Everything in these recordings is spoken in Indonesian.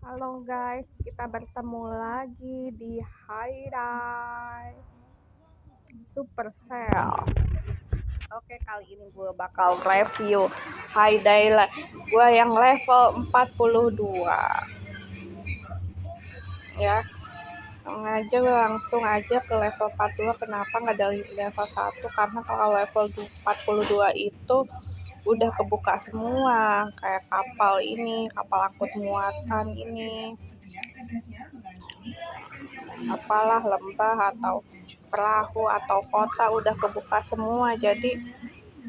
Halo guys, kita bertemu lagi di Hyundai Supercell. Oke, kali ini gue bakal review Hyundai gue yang level 42. Ya, langsung aja ke level 42. Kenapa nggak dari level 1? Karena kalau level 42 itu udah kebuka semua, kayak kapal ini, kapal angkut muatan ini, apalah lembah atau perahu atau kota udah kebuka semua, jadi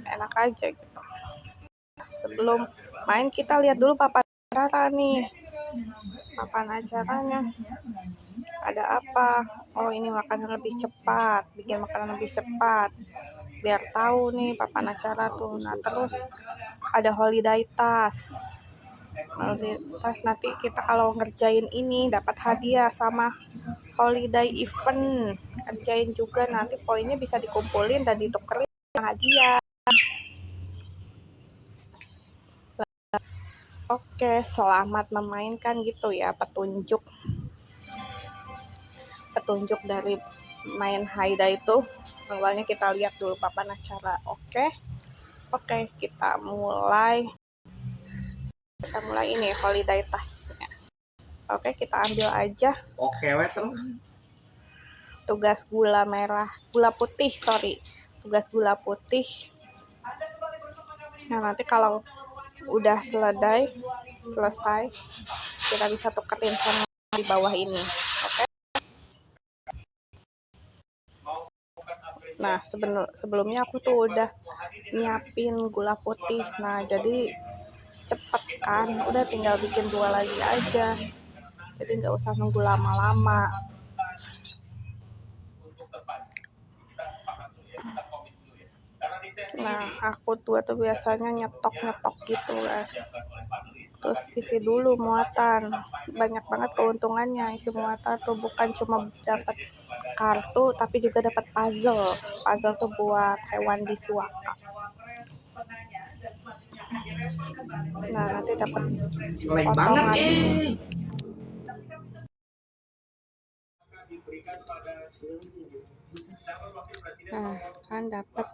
enak aja gitu. Sebelum main kita lihat dulu papan acara nih. Papan acaranya ada apa? Oh, ini makanan lebih cepat, bikin makanan lebih cepat biar tahu nih papan acara tuh. Nah, terus ada holiday task. Holiday task nanti kita kalau ngerjain ini dapat hadiah sama holiday event. Kerjain juga, nanti poinnya bisa dikumpulin dan ditukerin hadiah. Oke, selamat memainkan gitu ya, petunjuk dari main Haida itu. Awalnya kita lihat dulu papan acara. Oke, kita mulai ini holiday task-nya. Oke, kita ambil aja Oke, terus tugas tugas gula putih. Nah, nanti kalau udah selesai kita bisa tukerin sama di bawah ini. Oke. Nah, sebelumnya aku tuh udah nyiapin gula putih. Nah, jadi cepet kan, udah tinggal bikin 2 lagi aja, jadi nggak usah nunggu lama-lama. Nah, aku tuh biasanya nyetok gitu guys, terus isi dulu muatan. Banyak banget keuntungannya isi muatan tuh, bukan cuma dapat kartu tapi juga dapat puzzle tuh buat hewan di suaka. Nah, nanti dapat potongan. Nah, kan dapat.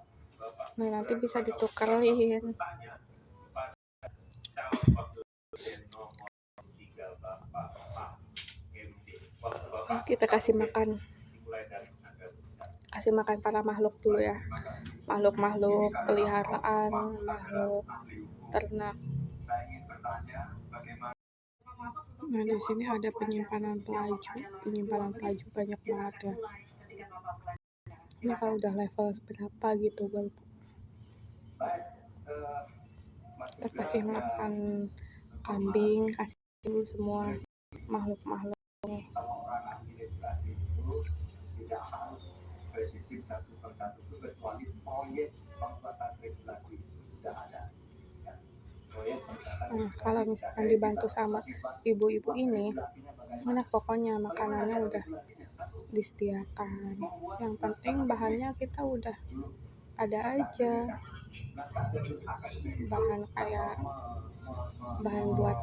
Nah, nanti bisa ditukerin. Kita kasih makan para makhluk dulu ya. Makhluk peliharaan, makhluk ternak. Nah, di sini ada penyimpanan pelaju banyak banget ya. Ini kalau udah level berapa gitu gue lupa. Kita kasih makan kambing, kasih dulu semua makhluk-makhluk. Nah, kalau misalkan dibantu sama ibu-ibu ini, enak pokoknya, makanannya udah disediakan. Yang penting bahannya kita udah ada aja. Bahan buat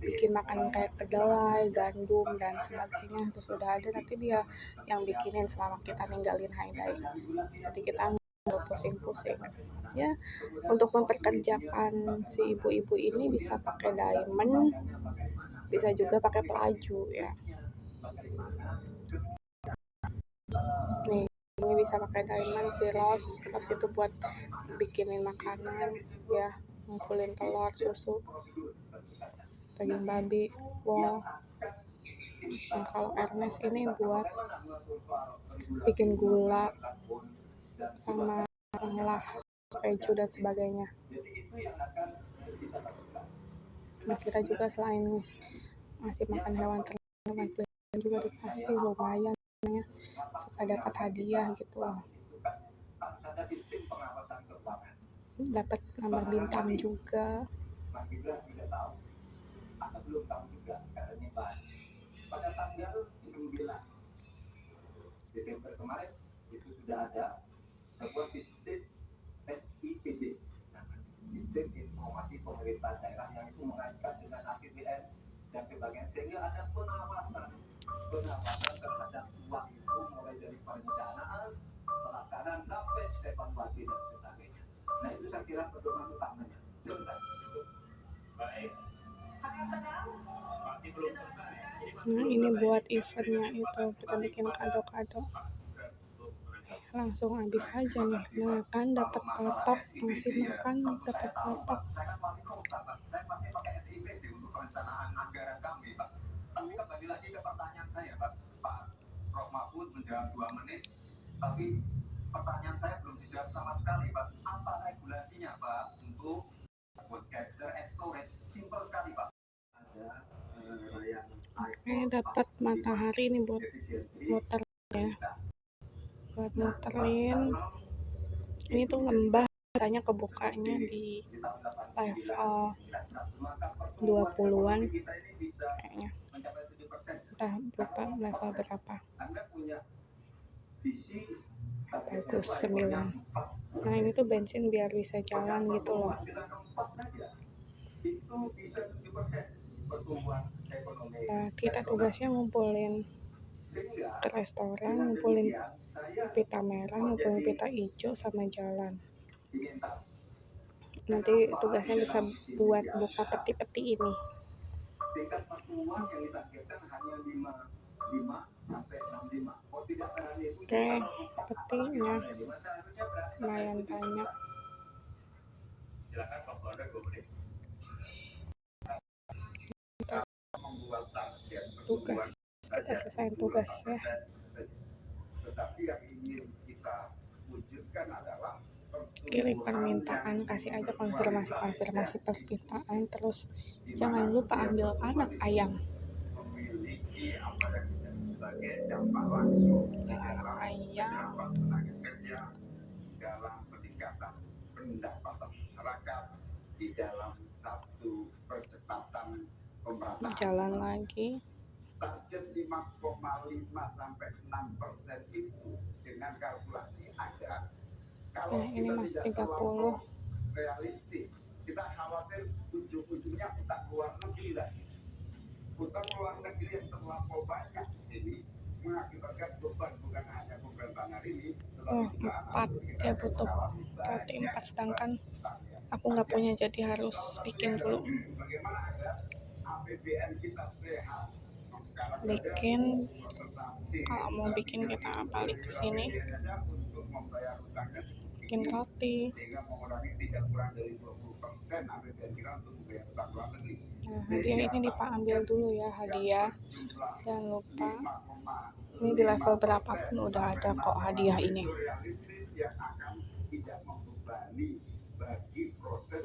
bikin makanan kayak kedelai, gandum, dan sebagainya terus udah ada, nanti dia yang bikinin selama kita ninggalin Hyundai. Jadi kita nggak pusing-pusing ya. Untuk memperkerjakan si ibu-ibu ini bisa pakai diamond, bisa juga pakai pelaju ya. Nih, ini bisa pakai diamond, si Rose itu buat bikinin makanan ya, ngumpulin telur, susu, daging babi, wol. Nah, kalau Ernest ini buat bikin gula sama ngolah keju dan sebagainya. Nah, kita juga selain ngasih makan hewan ternak juga dikasih lumayan ya, suka dapat hadiah gitu loh, dapat nambah bintang juga. Desember kemarin itu sudah ada sebuah sistem SIPD, sistem informasi pemerintah daerah, yang itu mengaitkan dengan APBN Nah, ini buat eventnya itu kita bikin kado-kado. Langsung habis aja nih. Nah kan dapat patok, masih makan dapat patok. Oke, dapat matahari ini buat muter ya. Buat muterin. Ini tuh lembah katanya kebukanya di level 20-an kayaknya. Entah lupa level berapa. Bagus 9. Nah ini tuh bensin biar bisa jalan gitu loh. Nah, kita tugasnya ngumpulin ke restoran, ngumpulin pita merah, ngumpulin pita hijau sama jalan. Nanti tugasnya bisa buat buka peti-peti ini. Oke, petinya lumayan banyak. Tugas, kita selesai tugas ya. Kirim permintaan, kasih aja konfirmasi permintaan, terus jangan lupa ambil anak ayam. Anak ayam. Jalan lagi. Target 5,5 sampai 6% itu dengan kalkulasi ada. Kalau ini masih 30. Realistis. Kita khawatir ujung-ujungnya utang luar negeri lagi. Utang luar negeri yang terlampau banyak ini mengakibatkan beban bukan hanya pemerintah hari ini. 4 dia butuh berarti 4, sedangkan aku nggak punya jadi harus bikin dulu. Kalau mau bikin kita balik ke sini bikin roti. Nah, hadiah ini diambil dulu ya, hadiah. Jangan lupa. Ini di level berapapun udah ada kok hadiah ini.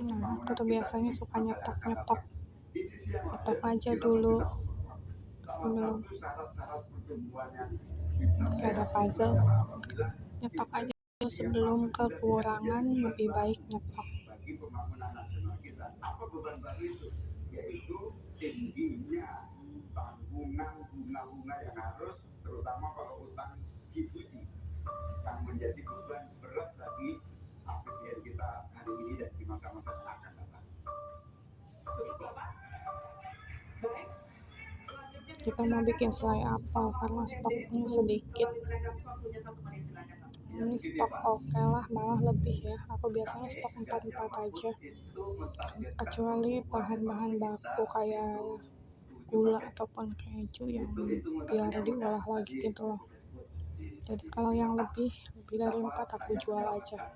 Nah, aku tuh biasanya suka nyetok aja dulu sebelum ada puzzle. Nyetok aja dulu sebelum kekurangan, lebih baik nyetok. Bunga-bunga yang harus, terutama kalau utang G2G yang menjadi beban berat bagi APBN kita hari ini dan di masa-masa yang akan datang. Kita mau bikin selai apel karena stoknya sedikit. Ini stok oke lah, malah lebih ya. Aku biasanya stok 4 aja. Kecuali bahan-bahan baku kayak gula ataupun keju yang biar diolah lagi gitu loh. Jadi kalau yang lebih dari 4 aku jual aja.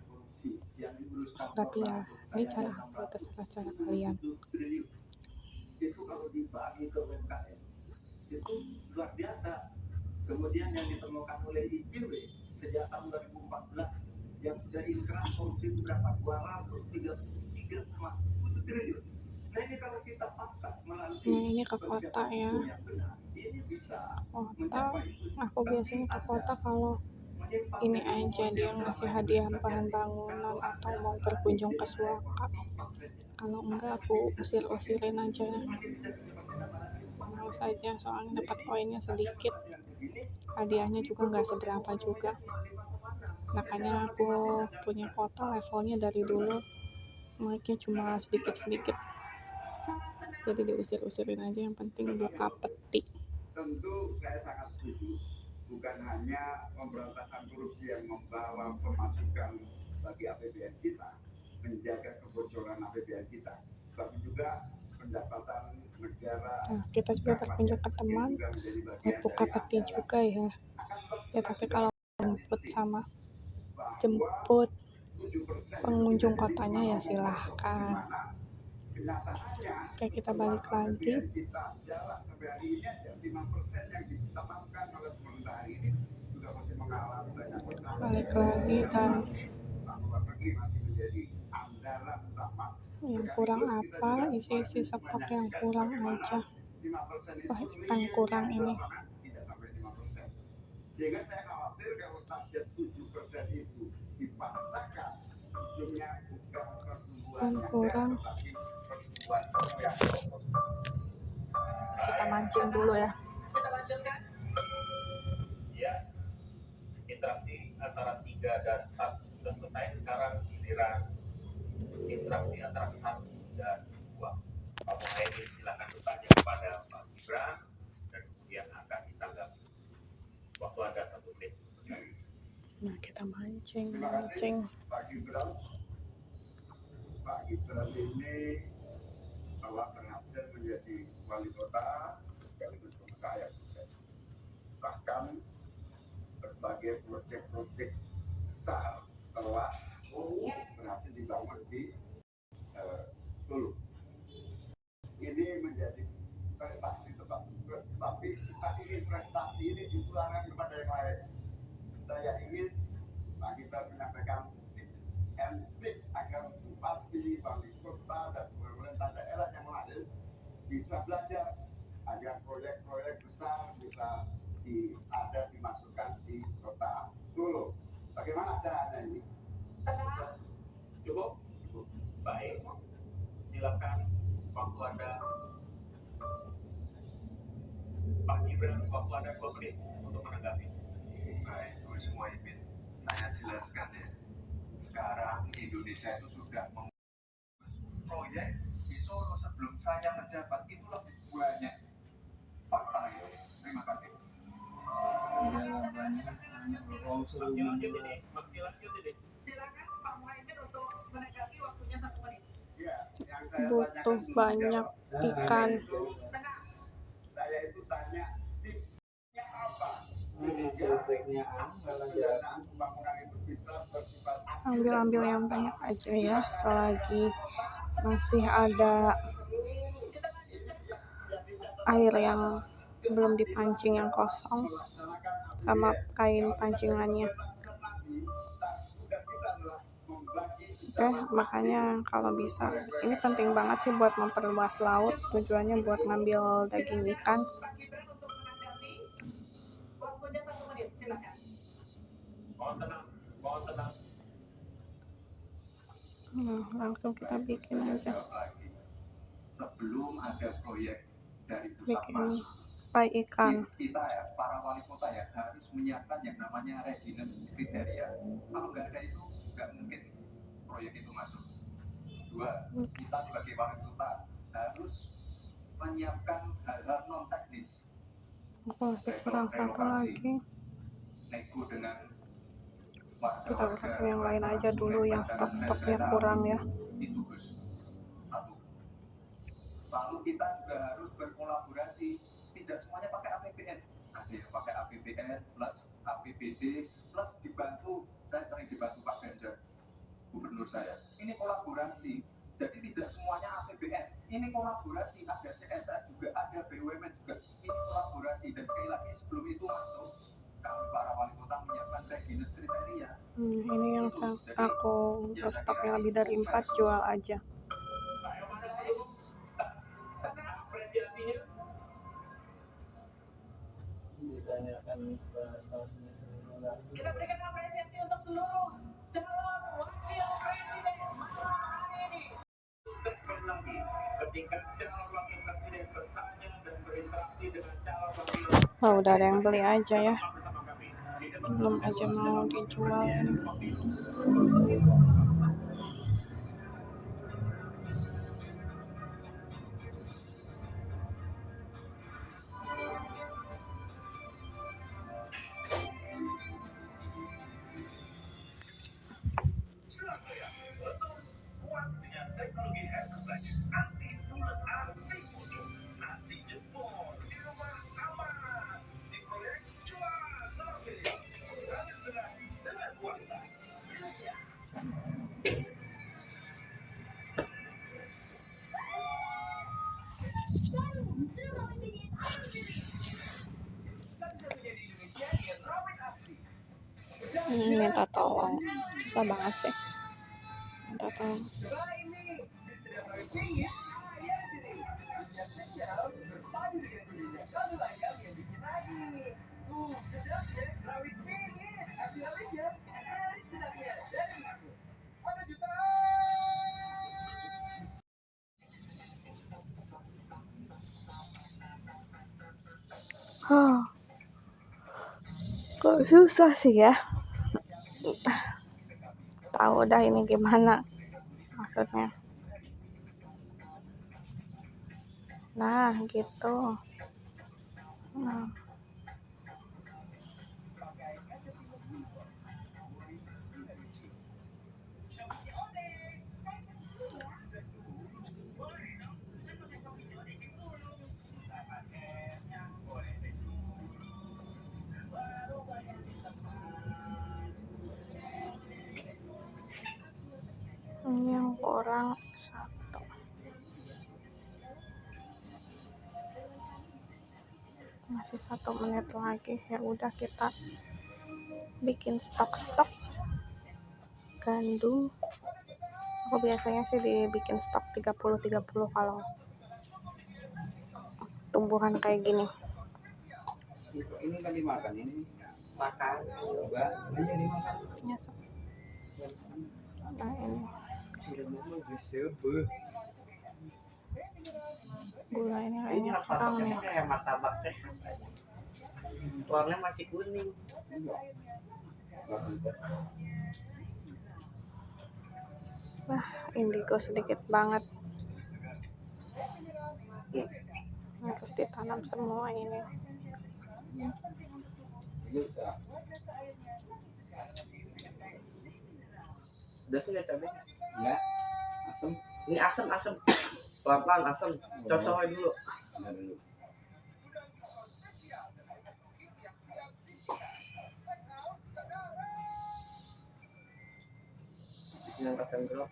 Tapi ya ini cara aku, terserah cara kalian. Itu kalau dibagi ke UMKM itu luar biasa. Kemudian yang ditemukan oleh IPW sejak tahun 2014 yang sudah inkrah korupsi berapa 233,7 triliun. Nah ini kalau kita paksa melalui ini ke kota ya. Kota, aku biasanya ke kota kalau ini aja dia ngasih hadiah bahan bangunan atau mau berkunjung ke Suaka. Kalau enggak aku usir-usirin aja. Mau saja soalnya dapat koinnya sedikit. Hadiahnya juga nggak seberapa juga. Makanya aku punya kota levelnya dari dulu naiknya cuma sedikit-sedikit. jadi diusir-usirin aja, yang penting buka peti. Tentu saya sangat setuju, bukan hanya pemberantasan korupsi yang membawa pemasukan bagi APBN kita, menjaga kebocoran APBN kita, tapi juga pendapatan negara. Nah, kita juga berkunjung ke teman buat buka peti juga ya. Ya tapi kalau jemput pengunjung kotanya ya silahkan. Oke, kita balik lagi. Balik lagi, dan yang kurang apa, isi-isi stok yang kurang aja. Wah, ikan kurang ini. Sehingga saya khawatir kalau target 7% itu dipaksakan, ujungnya bukan pertumbuhan kurang. Kita mancing dulu ya. Kita lanjutkan. Ya, interaksi antara 3 dan 1 sudah selesai. Sekarang giliran interaksi antara 1 dan 2. Pak Mohaimin silakan bertanya kepada Pak Gibran dan kemudian akan ditanggapi. Waktu ada 1 menit. Nah, kita mancing. Pak Gibran ini telah berhasil menjadi wali kota sekaligus pengusaha yang sukses. Bahkan berbagai proyek-proyek besar telah berhasil dibangun di Solo. Ini menjadi prestasi tetap, tapi kita ingin prestasi ini ditularkan kepada yang lain. Saya ingin Pak Gibran menyampaikan tips and tricks agar bupati, wali kota, dan pemerintah daerah yang lain bisa belajar agar proyek-proyek besar bisa dimasukkan di kota Solo. Bagaimana caranya ini? Cukup? Baik. Silakan waktu Anda. Pak Gibran, waktu Anda 2 menit untuk menanggapi. Baik, Gus Muhaimin. Saya jelaskan ya. Sekarang Indonesia itu sudah proyek di Solo sebelum saya menjabat itu lebih banyak. Fakta ya. Terima kasih. Butuh banyak ikan. Saya itu tanya tipsnya apa? Ambil yang banyak aja ya, selagi masih ada air yang belum dipancing yang kosong sama kain pancingannya. Oke, makanya kalau bisa, ini penting banget sih buat memperluas laut, tujuannya buat ngambil daging ikan. Nah, langsung kita bikin aja. Sebelum ada proyek dari bikin pai ikan. Kita ya, para wali kota ya, harus menyiapkan yang namanya readiness kriteria. Kalau nggak ada itu, nggak mungkin proyek itu masuk. 2, kita sebagai wali kota harus menyiapkan hal-hal non teknis. Masih kurang 1 lagi. Nego dengan kita urus yang lain aja dulu, yang stok-stoknya kurang ya. Itu Gus. 1. Lalu kita juga harus berkolaborasi. Tidak semuanya pakai APBN. Ada yang pakai APBN plus APBD plus dibantu. Saya sering dibantu Pak Ganjar, gubernur saya. Ini kolaborasi. Jadi tidak semuanya APBN. Ini kolaborasi. Ada CSR juga, ada BUMN juga. Ini kolaborasi. Dan sekali lagi sebelum itu masuk, kami para wali kota menyiapkan readiness kriteria. Ini yang aku stoknya lebih dari 4, jual aja. Ditanyakan prestasinya sendiri. Kita berikan apresiasi untuk seluruh calon wakil presiden hari ini. Sekali lagi, ketika calon wakil presiden bertanya dan berinteraksi dengan calon wakil. Oh, udah ada yang beli aja ya. Belum aja mau dijual ini. Minta tolong, susah banget sih minta tolong. Kok susah sih ya, tahu dah ini gimana maksudnya. Nah gitu. Nah. Ini yang kurang 1. Masih 1 menit lagi. Ya udah, kita bikin stok gandum. Aku biasanya sih dibikin stok 30 kalau tumbuhan kayak gini. Ini kan dimakan, ini makan coba aja dimakan. Ya, nah ini gula ini kayaknya kurang nih. Kayak martabak sehat aja. Warnanya masih kuning. Nah, indigo sedikit banget. Harus ditanam semua ini. Udah sih nggak cabai? Enggak. Asam. Ini asam. Pelan-pelan asam. Cocok dulu. Yang asam gelap.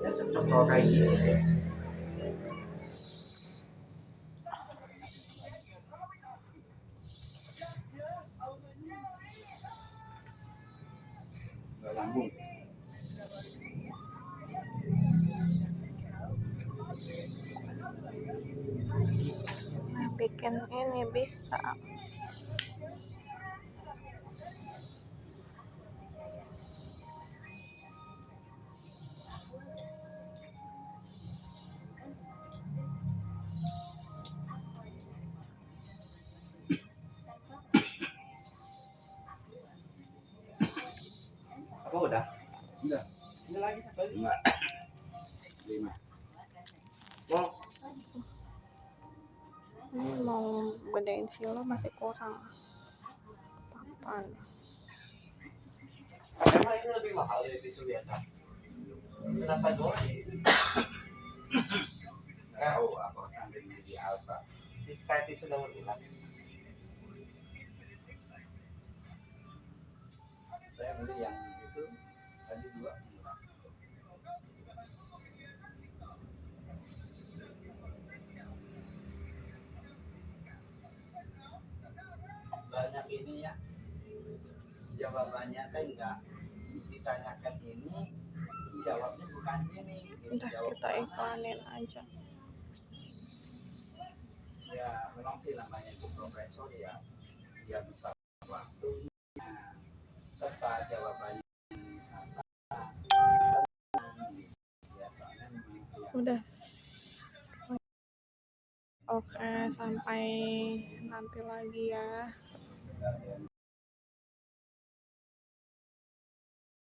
Ya cocok kayak gini deh. Lambung. Nah, bikin ini bisa. Apa udah? Udah. Ini lagi satu lagi. 5. Oh. Ini mau gedein silo masih kurang 8. Emang ini lebih mahal dari tisu biasa. Kenapa doang? Aku sampai di Alfa. Kayak tisu daun ulat. Saya beli yang itu tadi 2 murah. Banyak ini ya. Jawabannya kan enggak ditanyakan ini, jawabnya bukan ini. Udah, kita iklanin aja. Ya memang sih namanya itu profesor ya, dia bisa waktu tepat jawabannya sasar. Udah. Oke, sampai nanti lagi ya.